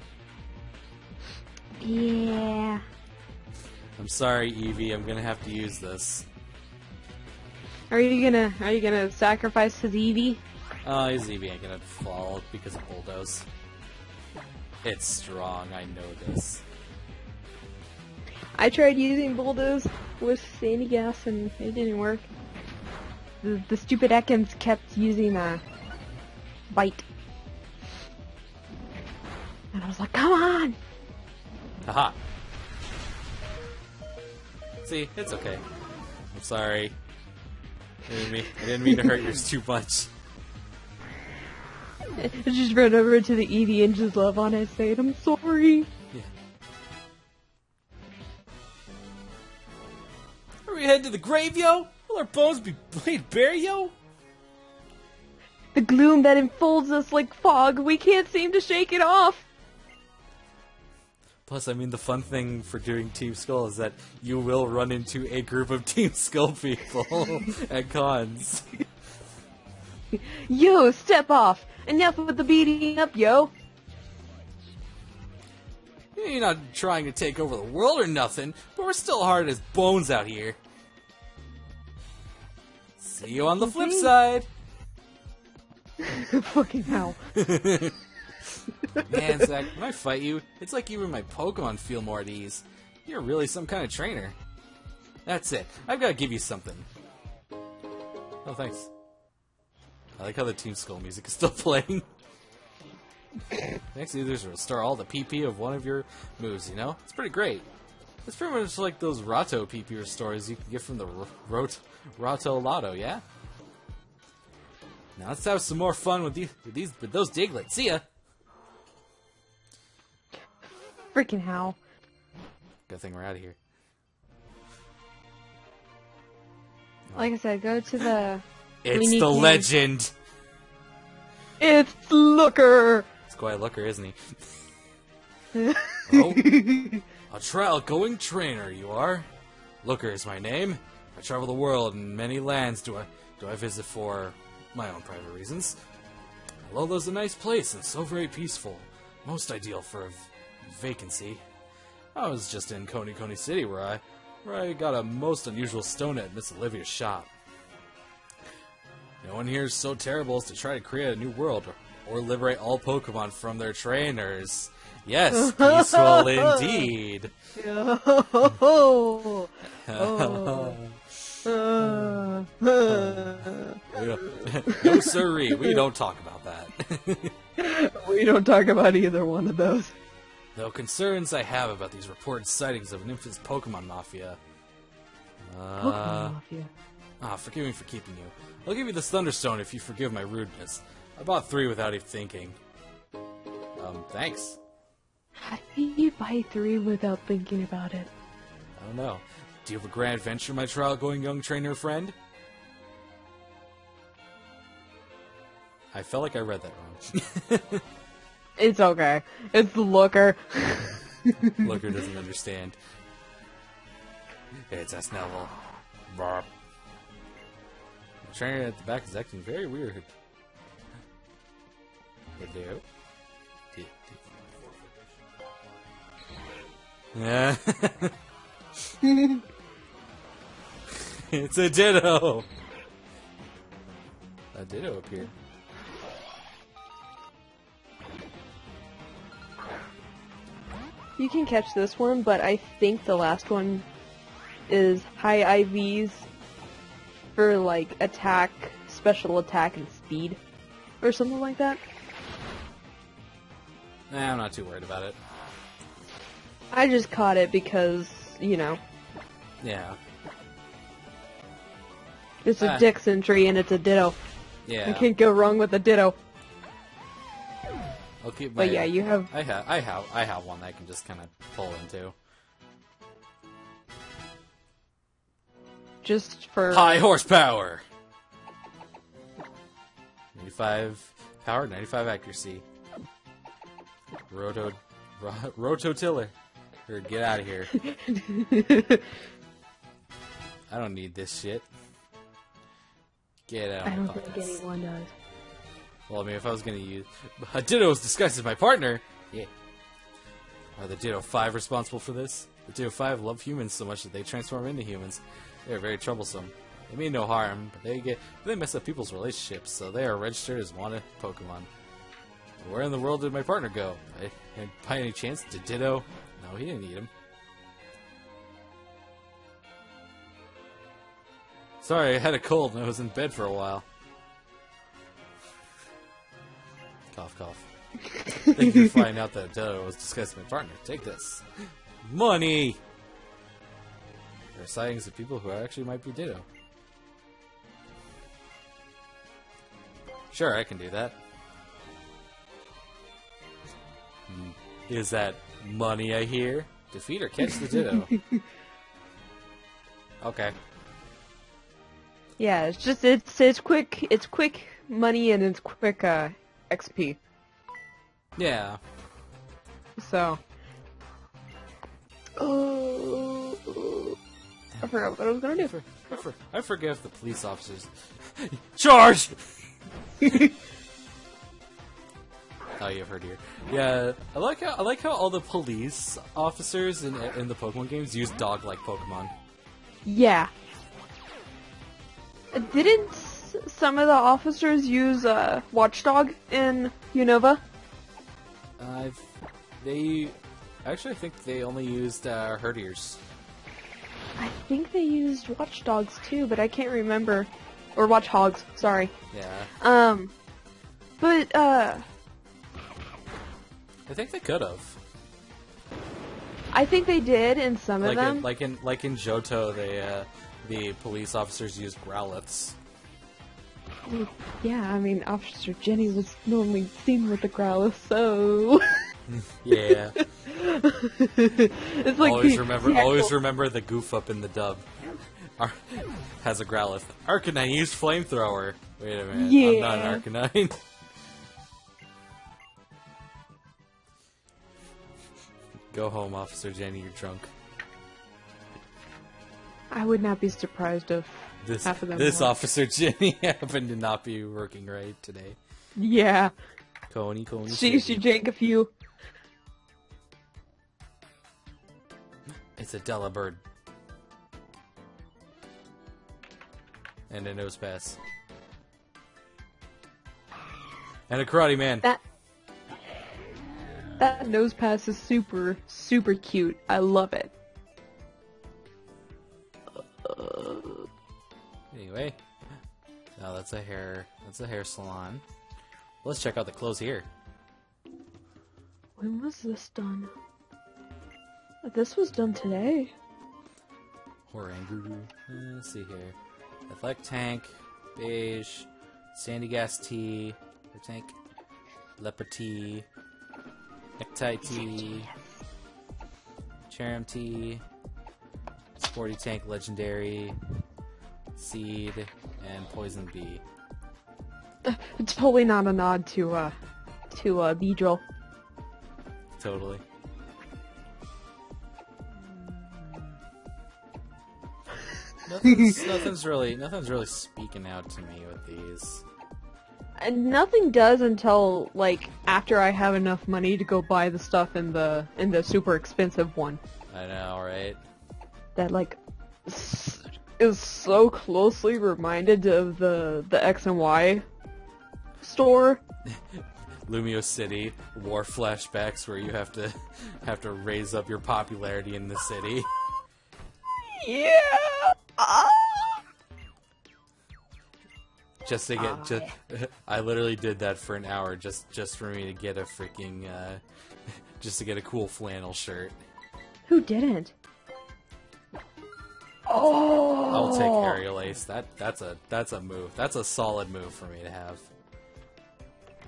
C: Yeah.
B: I'm sorry, Eevee. I'm gonna have to use this.
A: Are you gonna sacrifice his Eevee?
B: His Eevee ain't gonna fall because of Bulldoze. It's strong. I know this.
A: I tried using Bulldoze with Sandy Gas and it didn't work. The stupid Ekans kept using Bite. And I was like, come on!
B: Haha. See, it's okay. I'm sorry. I didn't mean to hurt yours too much.
A: I just ran over to the Eevee and just love on it saying, I'm sorry.
B: Yeah. Are we heading to the grave, yo? Will our bones be laid bare, yo?
A: The gloom that enfolds us like fog, we can't seem to shake it off.
B: Plus, I mean, the fun thing for doing Team Skull is that you will run into a group of Team Skull people at cons.
A: Yo, step off! Enough with the beating up, yo!
B: You're not trying to take over the world or nothing, but we're still hard as bones out here. See you on the flip side!
A: Fucking hell.
B: Man, Zach, when I fight you, it's like you and my Pokemon feel more at ease. You're really some kind of trainer. That's it. I've got to give you something. Oh, thanks. I like how the Team Skull music is still playing. Next users will restore all the PP of one of your moves, you know? It's pretty great. It's pretty much like those Rato PP restores you can get from the Rato Lotto, yeah? Now let's have some more fun with those Diglett. See ya!
A: Freaking hell.
B: Good thing we're out of here.
A: Like I said, go to the...
B: It's the legend!
A: It's Looker!
B: It's quite a looker, isn't he? Oh, a trial-going trainer, you are. Looker is my name. I travel the world, and many lands do I visit for my own private reasons. Lolo's a nice place, and so very peaceful. Most ideal for a vacancy. I was just in Coney City, where I got a most unusual stone at Miss Olivia's shop. No one here is so terrible as to try to create a new world, or liberate all Pokemon from their trainers. Yes, peaceful indeed. No siree, we don't talk about that.
A: We don't talk about either one of those.
B: Though concerns I have about these reported sightings of an infamous Pokemon Mafia.
A: Pokemon Mafia.
B: Forgive me for keeping you. I'll give you this Thunderstone if you forgive my rudeness. I bought 3 without even thinking. Thanks.
A: How do you buy 3 without thinking about it?
B: I don't know. Do you have a grand adventure, my trial-going young trainer friend? I felt like I read that wrong.
A: It's okay. It's the Looker.
B: Looker doesn't understand. It's S. Neville. Barp. The trainer at the back is acting very weird. Hello? Yeah. It's a Ditto! A Ditto appeared.
A: You can catch this one, but I think the last one is high IVs for, like, attack, special attack, and speed. Or something like that.
B: Nah, I'm not too worried about it.
A: I just caught it because, you know,
B: Yeah.
A: it's a Dix entry and it's a Ditto.
B: Yeah.
A: I can't go wrong with a Ditto.
B: I'll keep my...
A: But yeah, you have...
B: I have one that I can just kind of pull into.
A: Just for...
B: High horsepower! 95 power, 95 accuracy. Rototiller. Or get out of here. I don't need this shit. Get out.
A: I don't think anyone does.
B: Well, I mean, if I was gonna use... A Ditto is disguised as my partner! Yeah. Are the Ditto 5 responsible for this? The Ditto 5 love humans so much that they transform into humans. They are very troublesome. They mean no harm, but they mess up people's relationships, so they are registered as wanted Pokemon. Where in the world did my partner go? By any chance, did Ditto? No, he didn't eat him. Sorry, I had a cold and I was in bed for a while. Cough, cough. Thank you for finding out that Ditto was disguised as my partner. Take this. Money! There are sightings of people who actually might be Ditto. Sure, I can do that. Is that money I hear? Defeat or catch the Ditto. Okay.
A: Yeah, it's just, it's quick money and it's quick, XP.
B: Yeah.
A: So. Oh. I forgot what I was gonna do.
B: I forgive the police officers. Charge! Oh, you've heard here. Yeah, I like how all the police officers in the Pokemon games use dog-like Pokemon.
A: Yeah. Didn't some of the officers use Watchdog in Unova?
B: I think they only used Herdiers.
A: I think they used Watchdogs too, but I can't remember. Or Watchhogs, sorry.
B: Yeah.
A: But
B: I think they could have.
A: I think they did in some of them.
B: Like in Johto, the police officers used Growliths.
A: Yeah, I mean, Officer Jenny was normally seen with the Growlithe, so...
B: Yeah.
A: It's like
B: always remember the goof up in the dub. Has a Growlithe. Arcanine used Flamethrower. Wait a minute,
A: yeah.
B: I'm not an Arcanine. Go home, Officer Jenny, you're drunk.
A: I would not be surprised if half of them
B: This
A: were.
B: Officer Jenny happened to not be working right today.
A: Yeah.
B: Coney.
A: She drank a few.
B: It's a Delibird. And a Nose Pass. And a Karate Man.
A: That nose pass is super, super cute. I love it.
B: Anyway. Now that's a hair salon. Let's check out the clothes here.
A: When was this done? This was done today.
B: Oranguru. Let's see here. Athletic Tank, Beige, Sandy Gas Tea, Tank, Leopard Tea, Necktie Tea, Cherum Tea, Sporty Tank Legendary, Seed, and Poison Bee.
A: It's totally not a nod to Beedrill.
B: Totally. Nothing's really speaking out to me with these.
A: And nothing does until, like, after I have enough money to go buy the stuff in the super expensive one.
B: I know, right?
A: That, like, is so closely reminded of the X and Y store.
B: Lumio City, war flashbacks where you have to raise up your popularity in the city.
A: Yeah!
B: Just to get, I literally did that for an hour just for me to get a freaking, just to get a cool flannel shirt.
A: Who didn't? Oh!
B: I'll take Aerial Ace. That's a move. That's a solid move for me to have.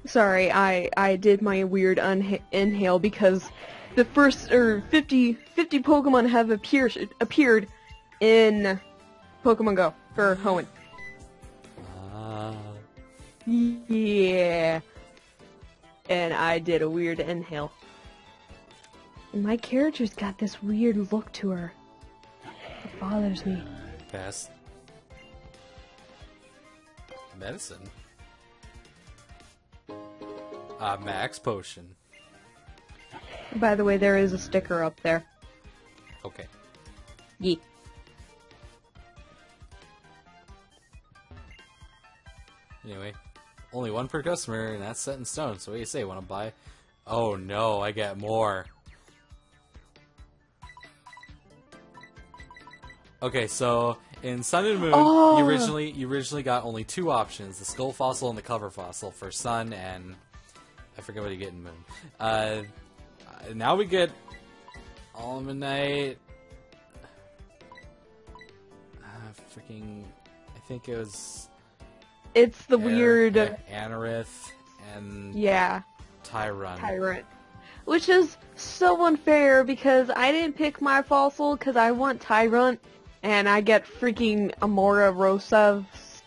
A: Sorry, I did my weird inhale because the first 50 Pokemon have appeared in Pokemon Go for Hoenn. Yeah. And I did a weird inhale. And my character's got this weird look to her. It bothers me.
B: Pass. Medicine. Max Potion.
A: By the way, there is a sticker up there.
B: Okay.
A: Yeet.
B: Anyway, only one per customer, and that's set in stone. So what do you say? Want to buy? Oh no, I get more. Okay, so in Sun and Moon, you originally got only two options: the Skull Fossil and the Cover Fossil for Sun, and I forget what you get in Moon. Now we get Almanite. Freaking, I think it was.
A: It's the weird
B: Anorith and
A: yeah,
B: Tyrant.
A: Which is so unfair because I didn't pick my fossil because I want Tyrant, and I get freaking Amora Rosa,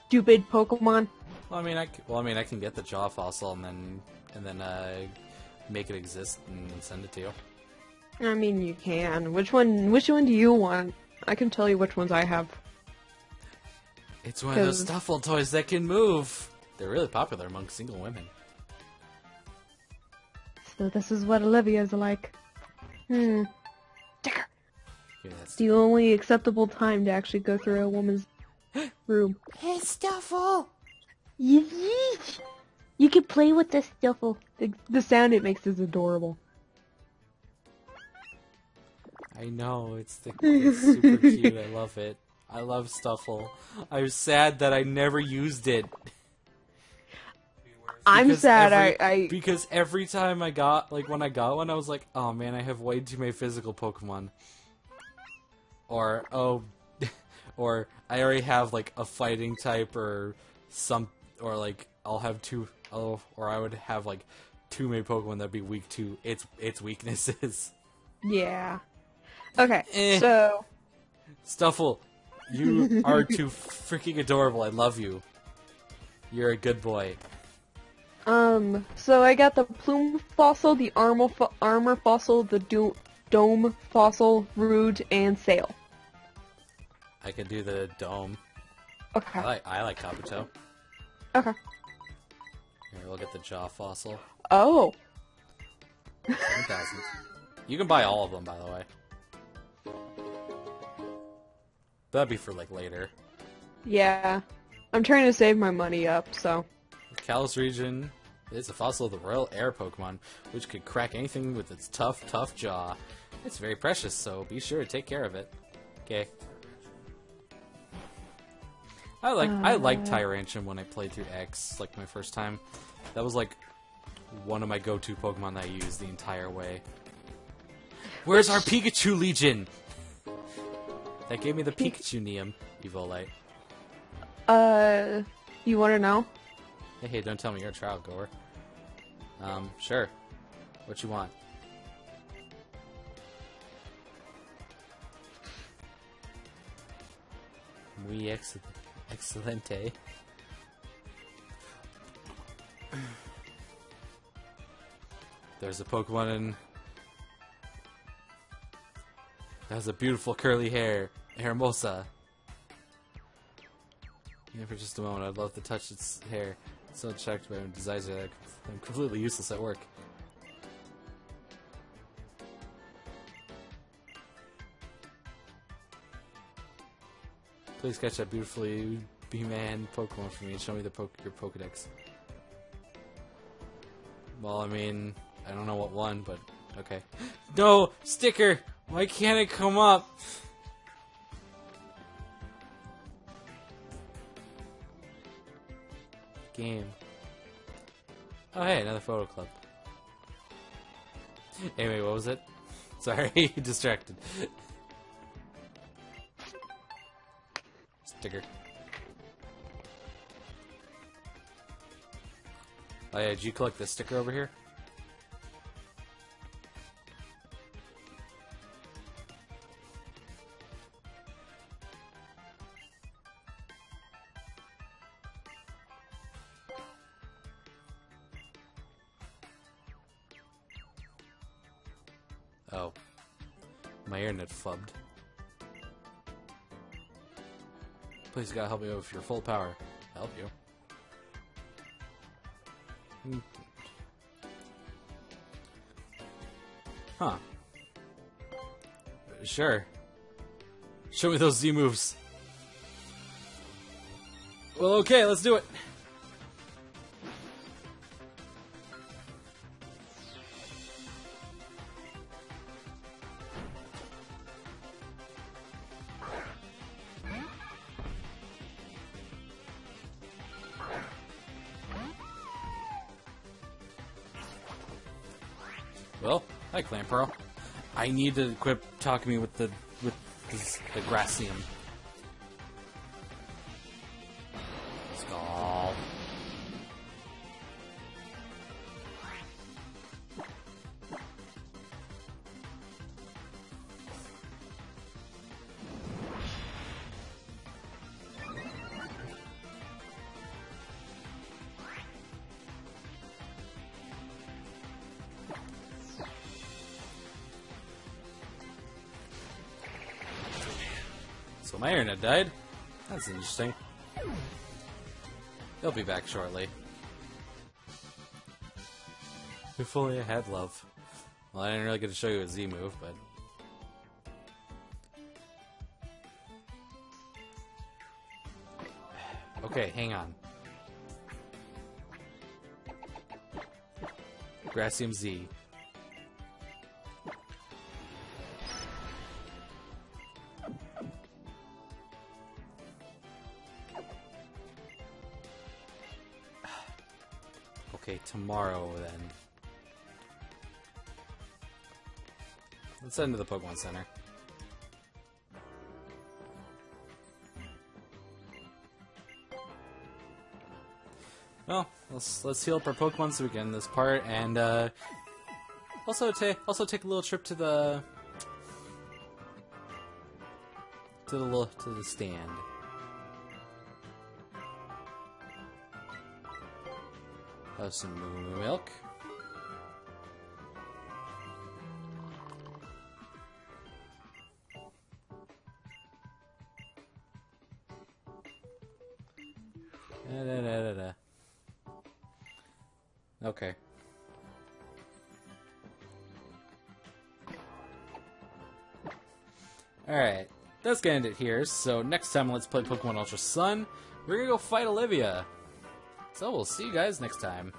A: stupid Pokemon.
B: Well, I mean, I can get the Jaw fossil and then make it exist and send it to you.
A: I mean, you can. Which one do you want? I can tell you which ones I have.
B: It's one of those Stuffle toys that can move. They're really popular among single women.
A: So this is what Olivia's like. Sticker.
B: Yeah,
A: It's the only acceptable time to actually go through a woman's room.
B: Hey, Stuffle!
C: You can play with the Stuffle.
A: The sound it makes is adorable.
B: I know, it's super cute. I love it. I love Stuffle. I'm sad that I never used it.
A: I'm sad
B: because every time I got, like, when I got one, I was like, oh man, I have way too many physical Pokemon. Or, or I already have, like, a fighting type or or like, I'll have or I would have, like, too many Pokemon that'd be weak to its weaknesses.
A: Yeah. Okay, so...
B: Stuffle, you are too freaking adorable. I love you. You're a good boy.
A: So I got the Plume Fossil, the Armor Fossil, the Dome Fossil, Rude, and Sail.
B: I can do the Dome.
A: Okay.
B: I like Kabuto.
A: Okay.
B: Here, we'll get the Jaw Fossil.
A: Oh.
B: 7,000. You can buy all of them, by the way. That'd be for, like, later.
A: Yeah. I'm trying to save my money up, so...
B: Kalos region is a fossil of the Royal Air Pokemon, which could crack anything with its tough jaw. It's very precious, so be sure to take care of it. Okay. I liked Tyrantium when I played through X, like, my first time. That was, like, one of my go-to Pokemon that I use the entire way. Where's our Pikachu Legion? That gave me the Pikachu Neum, Evolite.
A: You want to know?
B: Hey, don't tell me you're a trial goer. Sure. What you want? Muy excelente. There's a Pokemon in... that has a beautiful curly hair. Hermosa. Yeah, for just a moment, I'd love to touch its hair. It's so attracted by my desires that I'm completely useless at work. Please catch that beautifully B-man Pokemon for me and show me your Pokedex. Well, I mean, I don't know what one, but okay. No! Sticker! Why can't it come up? Game. Oh, hey, another photo club. Anyway, what was it? Sorry, distracted. Sticker. Oh yeah, did you collect this sticker over here? Oh. My internet fubbed. Please, you gotta help me with your full power. Help you. Huh. Sure. Show me those Z moves. Well, okay, let's do it. Well, hi, Clampearl. I need to equip Takumi with the Gracium. Skull. So my internet died. That's interesting. He'll be back shortly. If only I had love. Well, I didn't really get to show you a Z move, but... okay, hang on. Gracium Z. Okay, tomorrow then. Let's head into the Pokemon Center. Well, let's heal up our Pokemon so we can end this part, and also take a little trip to the stand. Have some milk. Okay. Alright, that's gonna end it here. So next time, let's play Pokemon Ultra Sun. We're gonna go fight Olivia. So we'll see you guys next time.